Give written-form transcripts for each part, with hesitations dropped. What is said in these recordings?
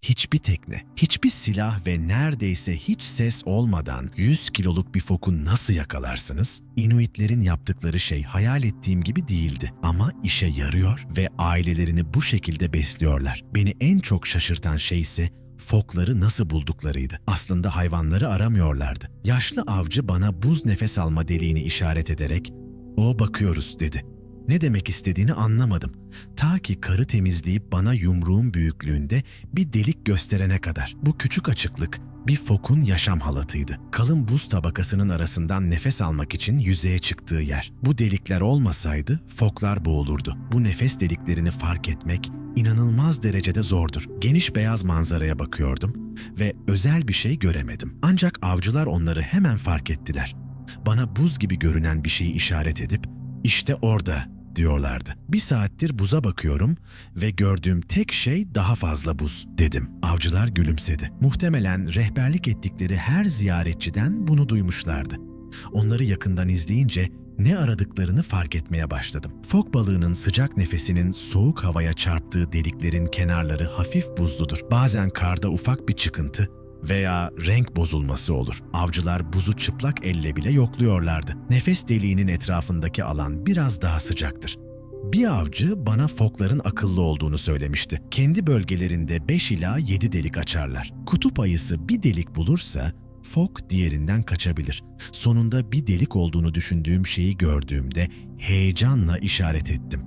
Hiçbir tekne, hiçbir silah ve neredeyse hiç ses olmadan 100 kiloluk bir foku nasıl yakalarsınız? Inuitlerin yaptıkları şey hayal ettiğim gibi değildi ama işe yarıyor ve ailelerini bu şekilde besliyorlar. Beni en çok şaşırtan şey ise fokları nasıl bulduklarıydı. Aslında hayvanları aramıyorlardı. Yaşlı avcı bana buz nefes alma deliğini işaret ederek "O bakıyoruz" dedi. Ne demek istediğini anlamadım. Ta ki karı temizleyip bana yumruğum büyüklüğünde bir delik gösterene kadar. Bu küçük açıklık bir fokun yaşam halatıydı. Kalın buz tabakasının arasından nefes almak için yüzeye çıktığı yer. Bu delikler olmasaydı foklar boğulurdu. Bu nefes deliklerini fark etmek inanılmaz derecede zordur. Geniş beyaz manzaraya bakıyordum ve özel bir şey göremedim. Ancak avcılar onları hemen fark ettiler. Bana buz gibi görünen bir şeyi işaret edip "İşte orada" diyorlardı. Bir saattir buza bakıyorum ve gördüğüm tek şey daha fazla buz dedim. Avcılar gülümsedi. Muhtemelen rehberlik ettikleri her ziyaretçiden bunu duymuşlardı. Onları yakından izleyince ne aradıklarını fark etmeye başladım. Fok balığının sıcak nefesinin soğuk havaya çarptığı deliklerin kenarları hafif buzludur. Bazen karda ufak bir çıkıntı veya renk bozulması olur. Avcılar buzu çıplak elle bile yokluyorlardı. Nefes deliğinin etrafındaki alan biraz daha sıcaktır. Bir avcı bana fokların akıllı olduğunu söylemişti. Kendi bölgelerinde 5 ila 7 delik açarlar. Kutup ayısı bir delik bulursa fok diğerinden kaçabilir. Sonunda bir delik olduğunu düşündüğüm şeyi gördüğümde heyecanla işaret ettim.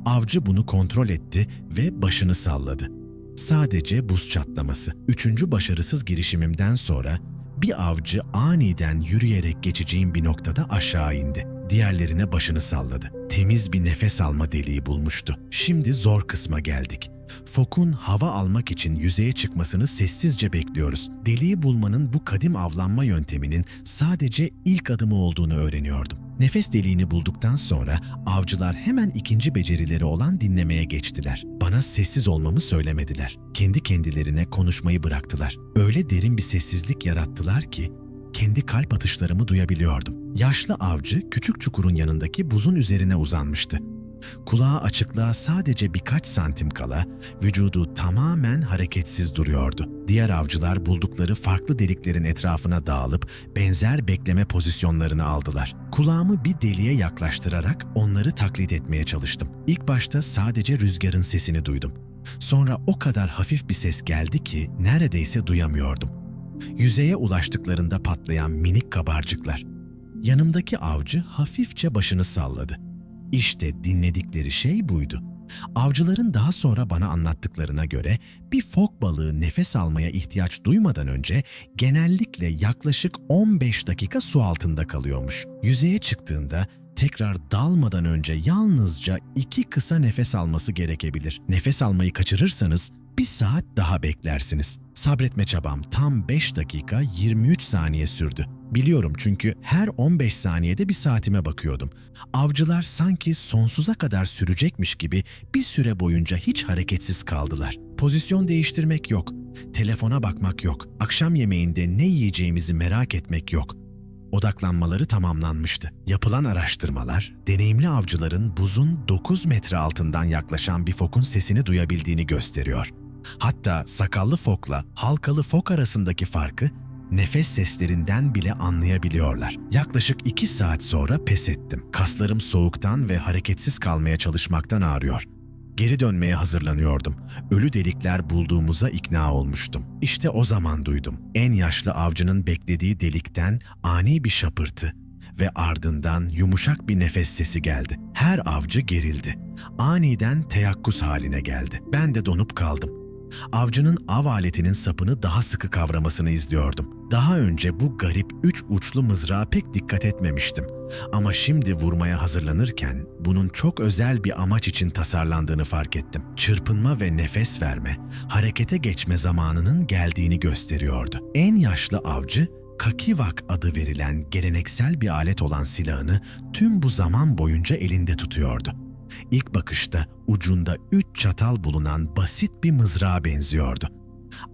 Avcı bunu kontrol etti ve başını salladı. Sadece buz çatlaması. Üçüncü başarısız girişimimden sonra bir avcı aniden yürüyerek geçeceğim bir noktada aşağı indi. Diğerlerine başını salladı. Temiz bir nefes alma deliği bulmuştu. Şimdi zor kısma geldik. Fokun hava almak için yüzeye çıkmasını sessizce bekliyoruz. Deliği bulmanın bu kadim avlanma yönteminin sadece ilk adımı olduğunu öğreniyordum. Nefes deliğini bulduktan sonra avcılar hemen ikinci becerileri olan dinlemeye geçtiler. Bana sessiz olmamı söylemediler. Kendi kendilerine konuşmayı bıraktılar. Öyle derin bir sessizlik yarattılar ki kendi kalp atışlarımı duyabiliyordum. Yaşlı avcı küçük çukurun yanındaki buzun üzerine uzanmıştı. Kulağı açıklığa sadece birkaç santim kala vücudu tamamen hareketsiz duruyordu. Diğer avcılar buldukları farklı deliklerin etrafına dağılıp benzer bekleme pozisyonlarını aldılar. Kulağımı bir deliğe yaklaştırarak onları taklit etmeye çalıştım. İlk başta sadece rüzgarın sesini duydum. Sonra o kadar hafif bir ses geldi ki neredeyse duyamıyordum. Yüzeye ulaştıklarında patlayan minik kabarcıklar. Yanımdaki avcı hafifçe başını salladı. İşte dinledikleri şey buydu. Avcıların daha sonra bana anlattıklarına göre bir fok balığı nefes almaya ihtiyaç duymadan önce genellikle yaklaşık 15 dakika su altında kalıyormuş. Yüzeye çıktığında tekrar dalmadan önce yalnızca 2 kısa nefes alması gerekebilir. Nefes almayı kaçırırsanız 1 saat daha beklersiniz. Sabretme çabam tam 5 dakika 23 saniye sürdü. Biliyorum çünkü her 15 saniyede bir saatime bakıyordum. Avcılar sanki sonsuza kadar sürecekmiş gibi bir süre boyunca hiç hareketsiz kaldılar. Pozisyon değiştirmek yok, telefona bakmak yok, akşam yemeğinde ne yiyeceğimizi merak etmek yok. Odaklanmaları tamamlanmıştı. Yapılan araştırmalar, deneyimli avcıların buzun 9 metre altından yaklaşan bir fokun sesini duyabildiğini gösteriyor. Hatta sakallı fokla halkalı fok arasındaki farkı nefes seslerinden bile anlayabiliyorlar. Yaklaşık 2 saat sonra pes ettim. Kaslarım soğuktan ve hareketsiz kalmaya çalışmaktan ağrıyor. Geri dönmeye hazırlanıyordum. Ölü delikler bulduğumuza ikna olmuştum. İşte o zaman duydum. En yaşlı avcının beklediği delikten ani bir şapırtı ve ardından yumuşak bir nefes sesi geldi. Her avcı gerildi. Aniden teyakkuz haline geldi. Ben de donup kaldım. Avcının av aletinin sapını daha sıkı kavramasını izliyordum. Daha önce bu garip 3 uçlu mızrağa pek dikkat etmemiştim. Ama şimdi vurmaya hazırlanırken bunun çok özel bir amaç için tasarlandığını fark ettim. Çırpınma ve nefes verme, harekete geçme zamanının geldiğini gösteriyordu. En yaşlı avcı, kakivak adı verilen geleneksel bir alet olan silahını tüm bu zaman boyunca elinde tutuyordu. İlk bakışta ucunda 3 çatal bulunan basit bir mızrağa benziyordu.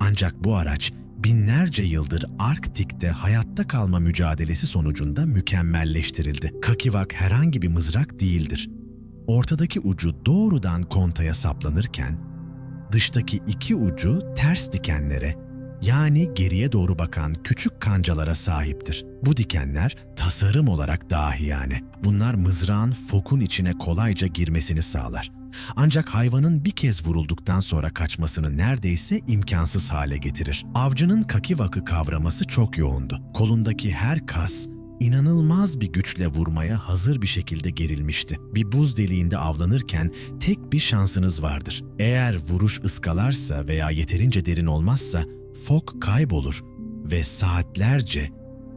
Ancak bu araç binlerce yıldır Arktik'te hayatta kalma mücadelesi sonucunda mükemmelleştirildi. Kakivak herhangi bir mızrak değildir. Ortadaki ucu doğrudan kontaya saplanırken, dıştaki iki ucu ters dikenlere, yani geriye doğru bakan küçük kancalara sahiptir. Bu dikenler tasarım olarak dahiyane. Bunlar mızrağın fokun içine kolayca girmesini sağlar. Ancak hayvanın bir kez vurulduktan sonra kaçmasını neredeyse imkansız hale getirir. Avcının kakivakı kavraması çok yoğundu. Kolundaki her kas inanılmaz bir güçle vurmaya hazır bir şekilde gerilmişti. Bir buz deliğinde avlanırken tek bir şansınız vardır. Eğer vuruş ıskalarsa veya yeterince derin olmazsa fok kaybolur ve saatlerce,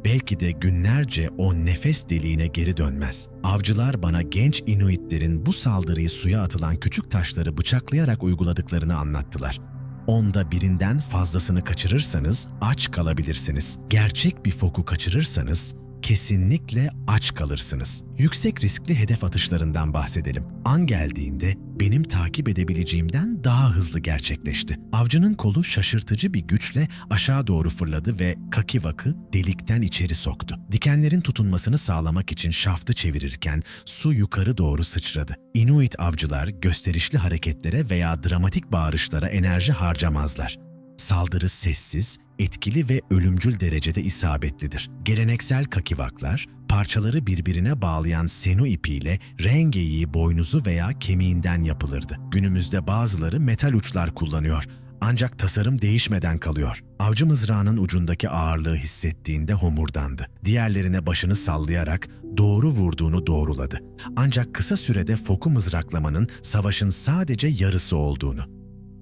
belki de günlerce o nefes deliğine geri dönmez. Avcılar bana genç Inuitlerin bu saldırıyı suya atılan küçük taşları bıçaklayarak uyguladıklarını anlattılar. Onda birinden fazlasını kaçırırsanız aç kalabilirsiniz. Gerçek bir foku kaçırırsanız kesinlikle aç kalırsınız. Yüksek riskli hedef atışlarından bahsedelim. An geldiğinde benim takip edebileceğimden daha hızlı gerçekleşti. Avcının kolu şaşırtıcı bir güçle aşağı doğru fırladı ve kakivakı delikten içeri soktu. Dikenlerin tutunmasını sağlamak için şaftı çevirirken su yukarı doğru sıçradı. Inuit avcılar gösterişli hareketlere veya dramatik bağırışlara enerji harcamazlar. Saldırı sessiz, etkili ve ölümcül derecede isabetlidir. Geleneksel kakivaklar, parçaları birbirine bağlayan senu ipiyle rengeyi boynuzu veya kemiğinden yapılırdı. Günümüzde bazıları metal uçlar kullanıyor. Ancak tasarım değişmeden kalıyor. Avcı mızrağının ucundaki ağırlığı hissettiğinde homurdandı. Diğerlerine başını sallayarak doğru vurduğunu doğruladı. Ancak kısa sürede foku mızraklamanın savaşın sadece yarısı olduğunu,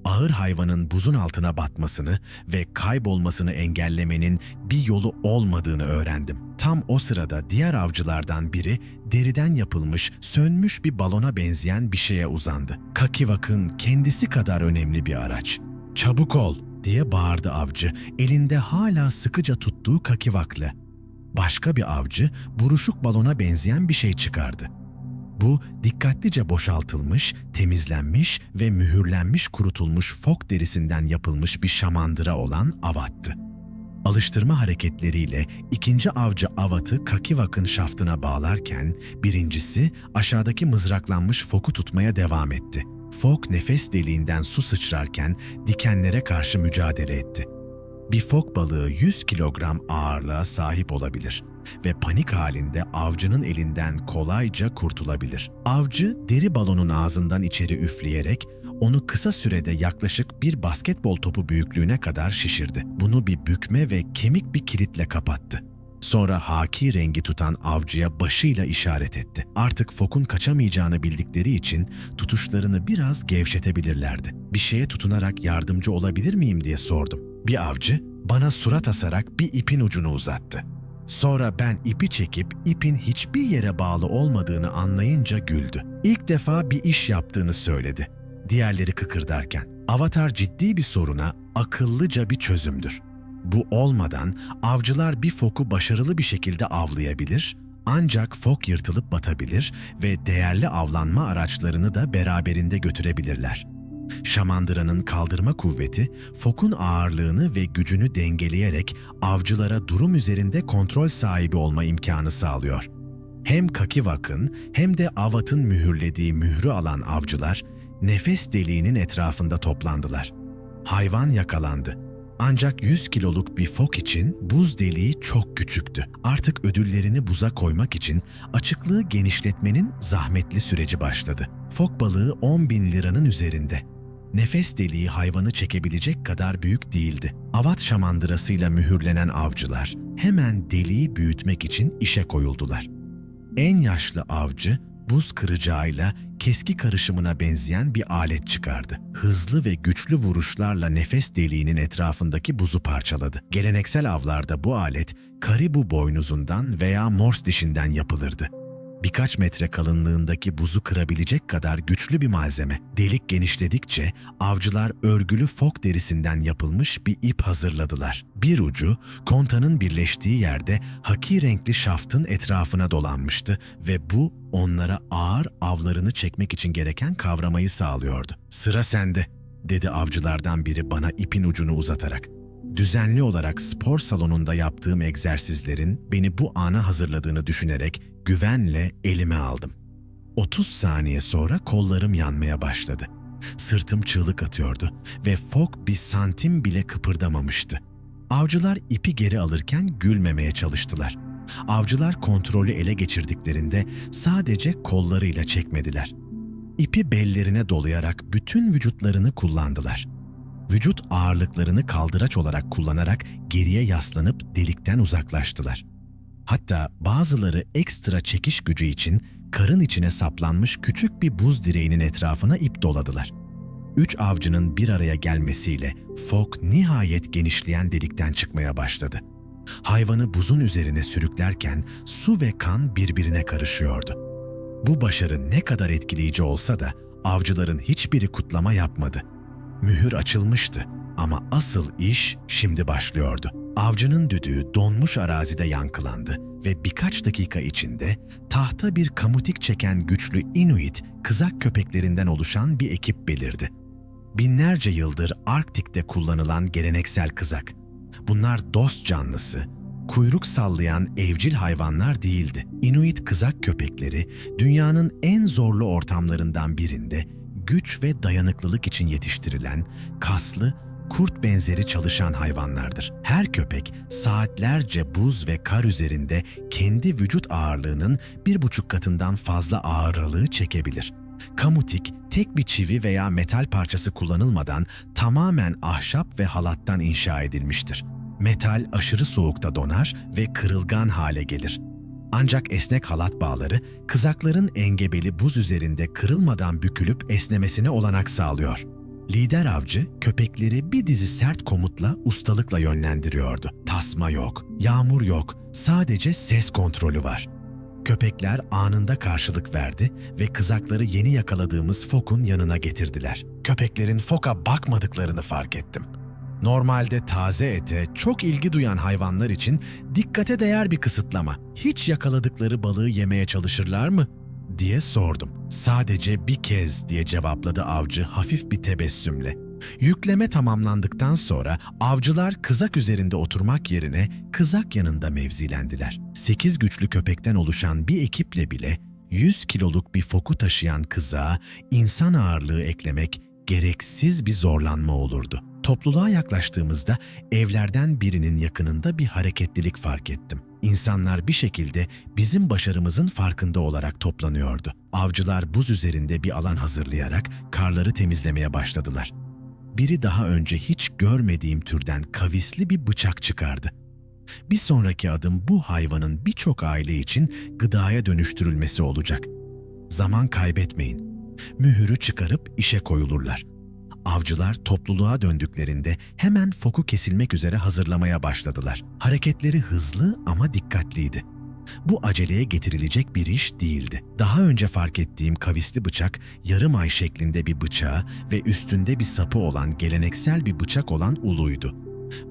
ağır hayvanın buzun altına batmasını ve kaybolmasını engellemenin bir yolu olmadığını öğrendim. Tam o sırada diğer avcılardan biri deriden yapılmış, sönmüş bir balona benzeyen bir şeye uzandı. Kakivak'ın kendisi kadar önemli bir araç. "Çabuk ol!" diye bağırdı avcı, elinde hala sıkıca tuttuğu kakivakla. Başka bir avcı buruşuk balona benzeyen bir şey çıkardı. Bu, dikkatlice boşaltılmış, temizlenmiş ve mühürlenmiş kurutulmuş fok derisinden yapılmış bir şamandıra olan avattı. Alıştırma hareketleriyle ikinci avcı avatı kakivakın şaftına bağlarken, birincisi aşağıdaki mızraklanmış foku tutmaya devam etti. Fok nefes deliğinden su sıçrarken dikenlere karşı mücadele etti. Bir fok balığı 100 kilogram ağırlığa sahip olabilir ve panik halinde avcının elinden kolayca kurtulabilir. Avcı deri balonun ağzından içeri üfleyerek onu kısa sürede yaklaşık bir basketbol topu büyüklüğüne kadar şişirdi. Bunu bir bükme ve kemik bir kilitle kapattı. Sonra haki rengi tutan avcıya başıyla işaret etti. Artık fokun kaçamayacağını bildikleri için tutuşlarını biraz gevşetebilirlerdi. "Bir şeye tutunarak yardımcı olabilir miyim?" diye sordum. Bir avcı bana surat asarak bir ipin ucunu uzattı. Sonra ben ipi çekip ipin hiçbir yere bağlı olmadığını anlayınca güldü. İlk defa bir iş yaptığını söyledi. Diğerleri kıkırdarken, avatar ciddi bir soruna akıllıca bir çözümdür. Bu olmadan avcılar bir foku başarılı bir şekilde avlayabilir, ancak fok yırtılıp batabilir ve değerli avlanma araçlarını da beraberinde götürebilirler. Şamandıranın kaldırma kuvveti, fokun ağırlığını ve gücünü dengeleyerek avcılara durum üzerinde kontrol sahibi olma imkanı sağlıyor. Hem kakivakın hem de avatın mühürlediği mührü alan avcılar, nefes deliğinin etrafında toplandılar. Hayvan yakalandı. Ancak 100 kiloluk bir fok için buz deliği çok küçüktü. Artık ödüllerini buza koymak için açıklığı genişletmenin zahmetli süreci başladı. Fok balığı 10.000 liranın üzerinde. Nefes deliği hayvanı çekebilecek kadar büyük değildi. Avat şamandırasıyla mühürlenen avcılar hemen deliği büyütmek için işe koyuldular. En yaşlı avcı buz kıracağıyla keski karışımına benzeyen bir alet çıkardı. Hızlı ve güçlü vuruşlarla nefes deliğinin etrafındaki buzu parçaladı. Geleneksel avlarda bu alet karibu boynuzundan veya mors dişinden yapılırdı. Birkaç metre kalınlığındaki buzu kırabilecek kadar güçlü bir malzeme. Delik genişledikçe avcılar örgülü fok derisinden yapılmış bir ip hazırladılar. Bir ucu kontanın birleştiği yerde haki renkli şaftın etrafına dolanmıştı ve bu onlara ağır avlarını çekmek için gereken kavramayı sağlıyordu. "Sıra sende," dedi avcılardan biri bana ipin ucunu uzatarak. Düzenli olarak spor salonunda yaptığım egzersizlerin beni bu ana hazırladığını düşünerek güvenle elime aldım. 30 saniye sonra kollarım yanmaya başladı. Sırtım çığlık atıyordu ve fok bir santim bile kıpırdamamıştı. Avcılar ipi geri alırken gülmemeye çalıştılar. Avcılar kontrolü ele geçirdiklerinde sadece kollarıyla çekmediler. İpi bellerine dolayarak bütün vücutlarını kullandılar. Vücut ağırlıklarını kaldıraç olarak kullanarak geriye yaslanıp delikten uzaklaştılar. Hatta bazıları ekstra çekiş gücü için karın içine saplanmış küçük bir buz direğinin etrafına ip doladılar. 3 avcının bir araya gelmesiyle fok nihayet genişleyen delikten çıkmaya başladı. Hayvanı buzun üzerine sürüklerken su ve kan birbirine karışıyordu. Bu başarı ne kadar etkileyici olsa da avcıların hiçbiri kutlama yapmadı. Mühür açılmıştı ama asıl iş şimdi başlıyordu. Avcının düdüğü donmuş arazide yankılandı ve birkaç dakika içinde tahta bir kamutik çeken güçlü Inuit kızak köpeklerinden oluşan bir ekip belirdi. Binlerce yıldır Arktik'te kullanılan geleneksel kızak. Bunlar dost canlısı, kuyruk sallayan evcil hayvanlar değildi. Inuit kızak köpekleri dünyanın en zorlu ortamlarından birinde güç ve dayanıklılık için yetiştirilen kaslı, kurt benzeri çalışan hayvanlardır. Her köpek saatlerce buz ve kar üzerinde kendi vücut ağırlığının 1,5 katından fazla ağırlığı çekebilir. Kamutik, tek bir çivi veya metal parçası kullanılmadan tamamen ahşap ve halattan inşa edilmiştir. Metal aşırı soğukta donar ve kırılgan hale gelir. Ancak esnek halat bağları, kızakların engebeli buz üzerinde kırılmadan bükülüp esnemesine olanak sağlıyor. Lider avcı, köpekleri bir dizi sert komutla ustalıkla yönlendiriyordu. Tasma yok, yağmur yok, sadece ses kontrolü var. Köpekler anında karşılık verdi ve kızakları yeni yakaladığımız fokun yanına getirdiler. Köpeklerin foka bakmadıklarını fark ettim. Normalde taze ete çok ilgi duyan hayvanlar için dikkate değer bir kısıtlama. Hiç yakaladıkları balığı yemeye çalışırlar mı? Diye sordum. Sadece bir kez diye cevapladı avcı hafif bir tebessümle. Yükleme tamamlandıktan sonra avcılar kızak üzerinde oturmak yerine kızak yanında mevzilendiler. 8 güçlü köpekten oluşan bir ekiple bile 100 kiloluk bir foku taşıyan kızağa insan ağırlığı eklemek gereksiz bir zorlanma olurdu. Topluluğa yaklaştığımızda evlerden birinin yakınında bir hareketlilik fark ettim. İnsanlar bir şekilde bizim başarımızın farkında olarak toplanıyordu. Avcılar buz üzerinde bir alan hazırlayarak karları temizlemeye başladılar. Biri daha önce hiç görmediğim türden kavisli bir bıçak çıkardı. Bir sonraki adım bu hayvanın birçok aile için gıdaya dönüştürülmesi olacak. Zaman kaybetmeyin. Mühürü çıkarıp işe koyulurlar. Avcılar topluluğa döndüklerinde hemen foku kesilmek üzere hazırlamaya başladılar. Hareketleri hızlı ama dikkatliydi. Bu aceleye getirilecek bir iş değildi. Daha önce fark ettiğim kavisli bıçak, yarım ay şeklinde bir bıçağı ve üstünde bir sapı olan geleneksel bir bıçak olan uluydu.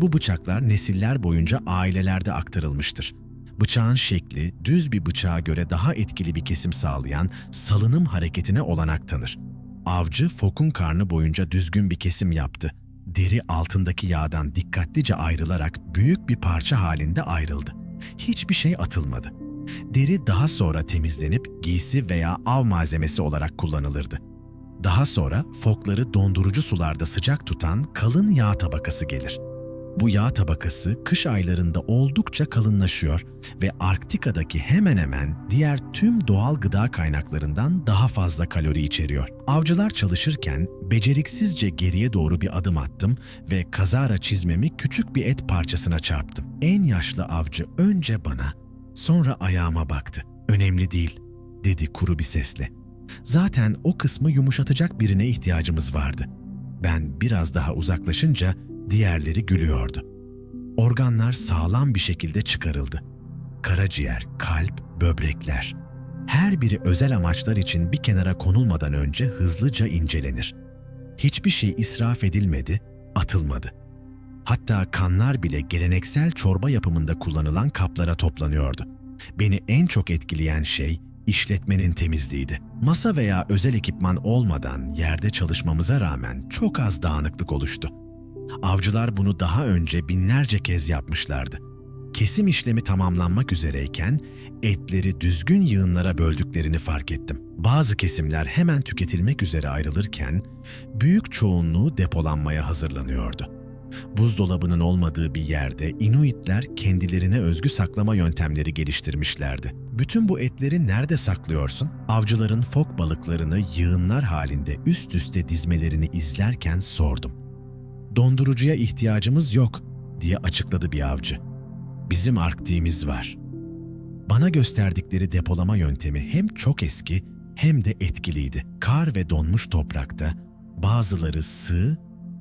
Bu bıçaklar nesiller boyunca ailelerde aktarılmıştır. Bıçağın şekli, düz bir bıçağa göre daha etkili bir kesim sağlayan salınım hareketine olanak tanır. Avcı fokun karnı boyunca düzgün bir kesim yaptı. Deri altındaki yağdan dikkatlice ayrılarak büyük bir parça halinde ayrıldı. Hiçbir şey atılmadı. Deri daha sonra temizlenip giysi veya av malzemesi olarak kullanılırdı. Daha sonra fokları dondurucu sularda sıcak tutan kalın yağ tabakası gelir. Bu yağ tabakası kış aylarında oldukça kalınlaşıyor ve Arktika'daki hemen hemen diğer tüm doğal gıda kaynaklarından daha fazla kalori içeriyor. Avcılar çalışırken beceriksizce geriye doğru bir adım attım ve kazara çizmemi küçük bir et parçasına çarptım. En yaşlı avcı önce bana, sonra ayağıma baktı. "Önemli değil," dedi kuru bir sesle. Zaten o kısmı yumuşatacak birine ihtiyacımız vardı. Ben biraz daha uzaklaşınca diğerleri gülüyordu. Organlar sağlam bir şekilde çıkarıldı. Karaciğer, kalp, böbrekler. Her biri özel amaçlar için bir kenara konulmadan önce hızlıca incelenir. Hiçbir şey israf edilmedi, atılmadı. Hatta kanlar bile geleneksel çorba yapımında kullanılan kaplara toplanıyordu. Beni en çok etkileyen şey işletmenin temizliğiydi. Masa veya özel ekipman olmadan yerde çalışmamıza rağmen çok az dağınıklık oluştu. Avcılar bunu daha önce binlerce kez yapmışlardı. Kesim işlemi tamamlanmak üzereyken etleri düzgün yığınlara böldüklerini fark ettim. Bazı kesimler hemen tüketilmek üzere ayrılırken büyük çoğunluğu depolanmaya hazırlanıyordu. Buzdolabının olmadığı bir yerde Inuitler kendilerine özgü saklama yöntemleri geliştirmişlerdi. Bütün bu etleri nerede saklıyorsun? Avcıların fok balıklarını yığınlar halinde üst üste dizmelerini izlerken sordum. Dondurucuya ihtiyacımız yok diye açıkladı bir avcı. Bizim Arktik'imiz var. Bana gösterdikleri depolama yöntemi hem çok eski hem de etkiliydi. Kar ve donmuş toprakta bazıları sığ,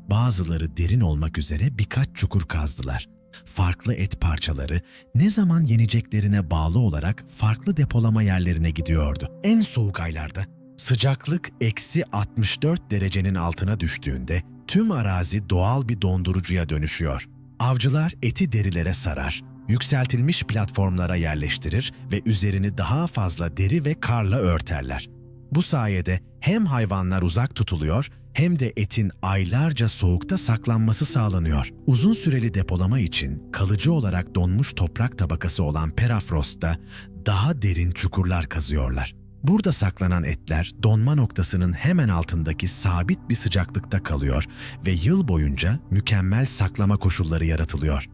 bazıları derin olmak üzere birkaç çukur kazdılar. Farklı et parçaları ne zaman yeneceklerine bağlı olarak farklı depolama yerlerine gidiyordu. En soğuk aylarda sıcaklık -64 derecenin altına düştüğünde tüm arazi doğal bir dondurucuya dönüşüyor. Avcılar eti derilere sarar, yükseltilmiş platformlara yerleştirir ve üzerini daha fazla deri ve karla örterler. Bu sayede hem hayvanlar uzak tutuluyor hem de etin aylarca soğukta saklanması sağlanıyor. Uzun süreli depolama için kalıcı olarak donmuş toprak tabakası olan perafrostta daha derin çukurlar kazıyorlar. Burada saklanan etler donma noktasının hemen altındaki sabit bir sıcaklıkta kalıyor ve yıl boyunca mükemmel saklama koşulları yaratılıyor.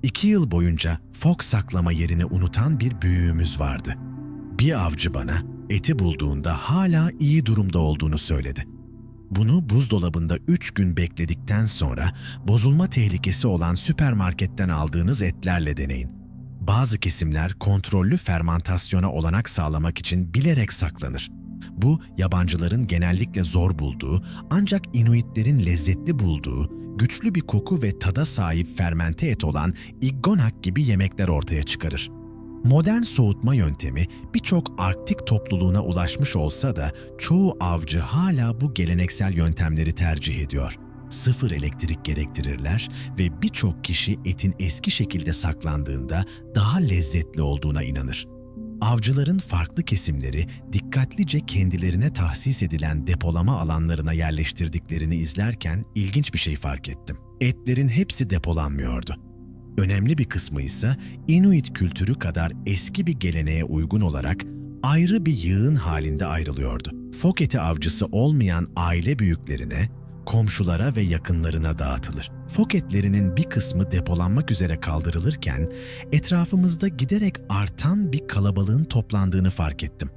2 yıl boyunca fok saklama yerini unutan bir büyüğümüz vardı. Bir avcı bana eti bulduğunda hala iyi durumda olduğunu söyledi. Bunu buzdolabında 3 gün bekledikten sonra bozulma tehlikesi olan süpermarketten aldığınız etlerle deneyin. Bazı kesimler kontrollü fermantasyona olanak sağlamak için bilerek saklanır. Bu, yabancıların genellikle zor bulduğu ancak Inuitlerin lezzetli bulduğu, güçlü bir koku ve tada sahip fermente et olan iggonak gibi yemekler ortaya çıkarır. Modern soğutma yöntemi birçok Arktik topluluğuna ulaşmış olsa da çoğu avcı hala bu geleneksel yöntemleri tercih ediyor. Sıfır elektrik gerektirirler ve birçok kişi etin eski şekilde saklandığında daha lezzetli olduğuna inanır. Avcıların farklı kesimleri dikkatlice kendilerine tahsis edilen depolama alanlarına yerleştirdiklerini izlerken ilginç bir şey fark ettim. Etlerin hepsi depolanmıyordu. Önemli bir kısmı ise Inuit kültürü kadar eski bir geleneğe uygun olarak ayrı bir yığın halinde ayrılıyordu. Fok eti avcısı olmayan aile büyüklerine, komşulara ve yakınlarına dağıtılır. Fok etlerinin bir kısmı depolanmak üzere kaldırılırken etrafımızda giderek artan bir kalabalığın toplandığını fark ettim.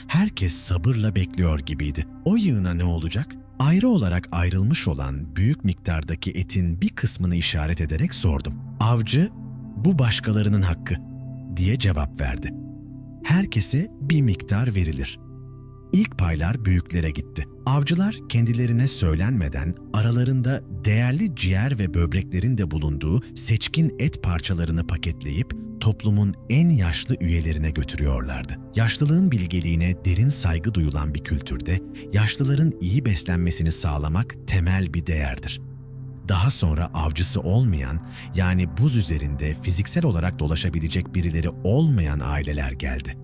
Herkes sabırla bekliyor gibiydi. O yığına ne olacak? Ayrı olarak ayrılmış olan büyük miktardaki etin bir kısmını işaret ederek sordum. Avcı, "Bu başkalarının hakkı," diye cevap verdi. Herkese bir miktar verilir. İlk paylar büyüklere gitti. Avcılar kendilerine söylenmeden aralarında değerli ciğer ve böbreklerin de bulunduğu seçkin et parçalarını paketleyip toplumun en yaşlı üyelerine götürüyorlardı. Yaşlılığın bilgeliğine derin saygı duyulan bir kültürde yaşlıların iyi beslenmesini sağlamak temel bir değerdir. Daha sonra avcısı olmayan, yani buz üzerinde fiziksel olarak dolaşabilecek birileri olmayan aileler geldi.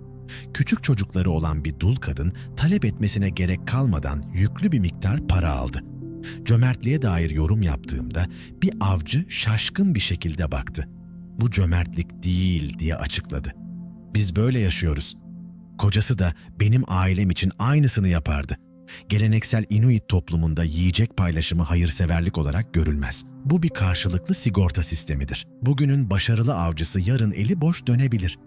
Küçük çocukları olan bir dul kadın talep etmesine gerek kalmadan yüklü bir miktar para aldı. Cömertliğe dair yorum yaptığımda bir avcı şaşkın bir şekilde baktı. "Bu cömertlik değil," diye açıkladı. "Biz böyle yaşıyoruz. Kocası da benim ailem için aynısını yapardı." Geleneksel Inuit toplumunda yiyecek paylaşımı hayırseverlik olarak görülmez. Bu bir karşılıklı sigorta sistemidir. Bugünün başarılı avcısı yarın eli boş dönebilir.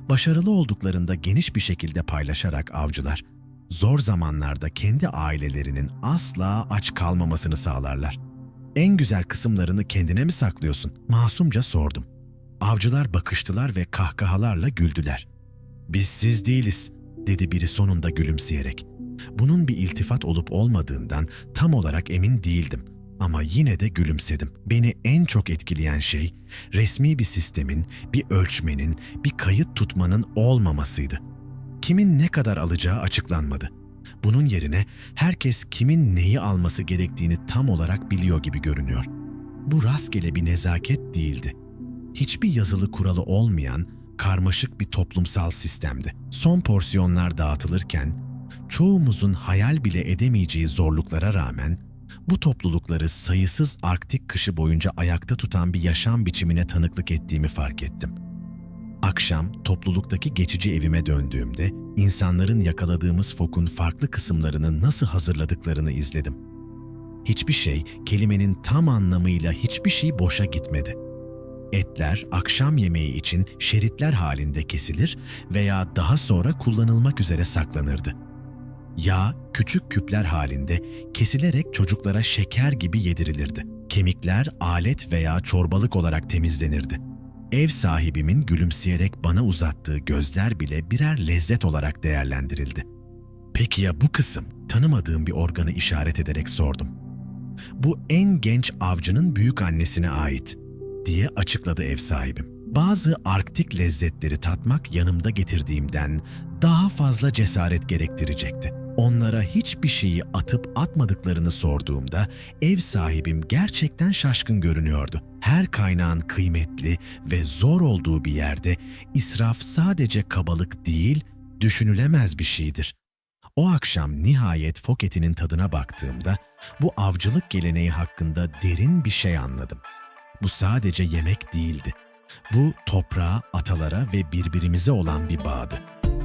Başarılı olduklarında geniş bir şekilde paylaşarak avcılar, zor zamanlarda kendi ailelerinin asla aç kalmamasını sağlarlar. "En güzel kısımlarını kendine mi saklıyorsun?" Masumca sordum. Avcılar bakıştılar ve kahkahalarla güldüler. "Biz siz değiliz," dedi biri sonunda gülümseyerek. Bunun bir iltifat olup olmadığından tam olarak emin değildim. Ama yine de gülümsedim. Beni en çok etkileyen şey, resmi bir sistemin, bir ölçmenin, bir kayıt tutmanın olmamasıydı. Kimin ne kadar alacağı açıklanmadı. Bunun yerine herkes kimin neyi alması gerektiğini tam olarak biliyor gibi görünüyor. Bu rastgele bir nezaket değildi. Hiçbir yazılı kuralı olmayan, karmaşık bir toplumsal sistemdi. Son porsiyonlar dağıtılırken, çoğumuzun hayal bile edemeyeceği zorluklara rağmen Bu toplulukları sayısız Arktik kışı boyunca ayakta tutan bir yaşam biçimine tanıklık ettiğimi fark ettim. Akşam topluluktaki geçici evime döndüğümde insanların yakaladığımız fokun farklı kısımlarını nasıl hazırladıklarını izledim. Hiçbir şey, kelimenin tam anlamıyla hiçbir şey boşa gitmedi. Etler akşam yemeği için şeritler halinde kesilir veya daha sonra kullanılmak üzere saklanırdı. Yağ küçük küpler halinde kesilerek çocuklara şeker gibi yedirilirdi. Kemikler alet veya çorbalık olarak temizlenirdi. Ev sahibimin gülümseyerek bana uzattığı gözler bile birer lezzet olarak değerlendirildi. Peki ya bu kısım? Tanımadığım bir organı işaret ederek sordum. Bu en genç avcının büyük annesine ait, diye açıkladı ev sahibim. Bazı Arktik lezzetleri tatmak yanımda getirdiğimden daha fazla cesaret gerektirecekti. Onlara hiçbir şeyi atıp atmadıklarını sorduğumda ev sahibim gerçekten şaşkın görünüyordu. Her kaynağın kıymetli ve zor olduğu bir yerde israf sadece kabalık değil, düşünülemez bir şeydir. O akşam nihayet fok etinin tadına baktığımda bu avcılık geleneği hakkında derin bir şey anladım. Bu sadece yemek değildi. Bu toprağa, atalara ve birbirimize olan bir bağdı.